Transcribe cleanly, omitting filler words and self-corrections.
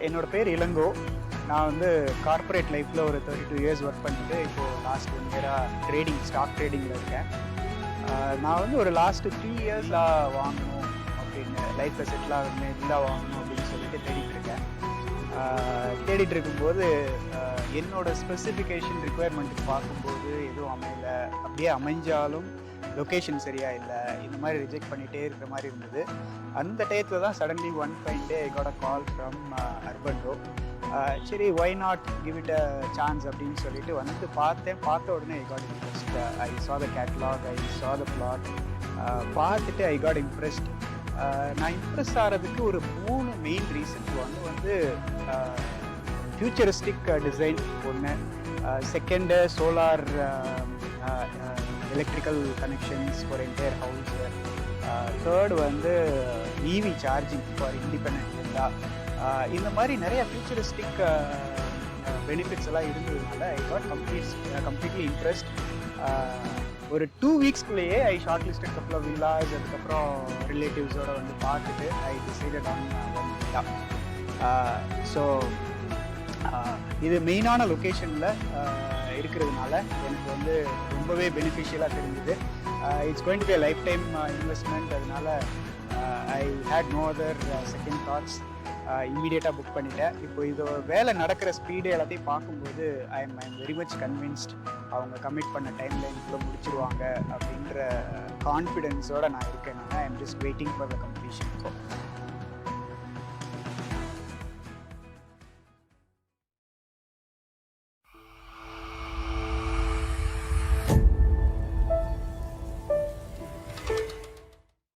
என்னோட பேர் இளங்கோ. நான் வந்து கார்ப்பரேட் லைஃப்பில் ஒரு 32 இயர்ஸ் ஒர்க் பண்ணிட்டு இப்போது லாஸ்ட் 1 இயராக ஸ்டாக் ட்ரேடிங்கில் இருக்கேன். நான் வந்து ஒரு லாஸ்ட்டு 3 இயர்ஸாக வாங்கணும் அப்படின்னு, லைஃப்பில் செட்டில் ஆகணும், இல்லை வாங்கணும் அப்படின்னு சொல்லிட்டு தேடிட்டு இருக்கும்போது என்னோட ஸ்பெசிஃபிகேஷன் ரிக்குவயர்மெண்ட்டுக்கு பார்க்கும்போது எதுவும் அமையலை. அப்படியே அமைஞ்சாலும் லொக்கேஷன் சரியாக இல்லை, இந்த மாதிரி ரிஜெக்ட் பண்ணிகிட்டே இருக்கிற மாதிரி இருந்தது. அந்த டயத்தில் தான் suddenly one fine day I got a call from அர்பண்டோ. சரி, why not give it a chance அப்படின்னு சொல்லிட்டு வந்து பார்த்த உடனே ஐ காட் இம்ப்ரெஸ்ட். ஐ சா த கேட்லாக், ஐ சா த பிளாட். பார்த்துட்டு ஐ காட் இம்ப்ரெஸ்ட். நான் இம்ப்ரெஸ் ஆகிறதுக்கு ஒரு 3 மெயின் ரீசன்ஸ். ஒன்று வந்து ஃபியூச்சரிஸ்டிக் டிசைன், ஒன்று second solar electrical connections for entire house, third வந்து இவி சார்ஜிங் ஃபார் இண்டிபெண்ட் இருந்தா. இந்த மாதிரி நிறைய ஃபியூச்சரிஸ்டிக் பெனிஃபிட்ஸ் எல்லாம் இருந்ததுனால ஐ காட் கம்ப்ளீட்லி இன்ட்ரெஸ்ட். ஒரு 2 வீக்ஸ்குள்ளேயே I shortlisted couple of villas. அதுக்கப்புறம் ரிலேட்டிவ்ஸோடு வந்து பார்த்துட்டு I decided on one villa. So இது மெயினான லொக்கேஷனில் இருக்கிறதுனால எனக்கு வந்து ரொம்பவே பெனிஃபிஷியலாக தெரிஞ்சுது. It's going to be a lifetime investment. அதனால I had no other second thoughts. இம்மீடியட்டாக புக் பண்ணிட்டேன். இப்போ இது வேலை நடக்கிற ஸ்பீடு எல்லாத்தையும் பார்க்கும்போது I am very much convinced அவங்க கமிட் பண்ண டைம்லைனுக்குள்ளே முடிச்சிருவாங்க அப்படின்ற கான்ஃபிடென்ஸோடு நான் இருக்கேன். I am just waiting for the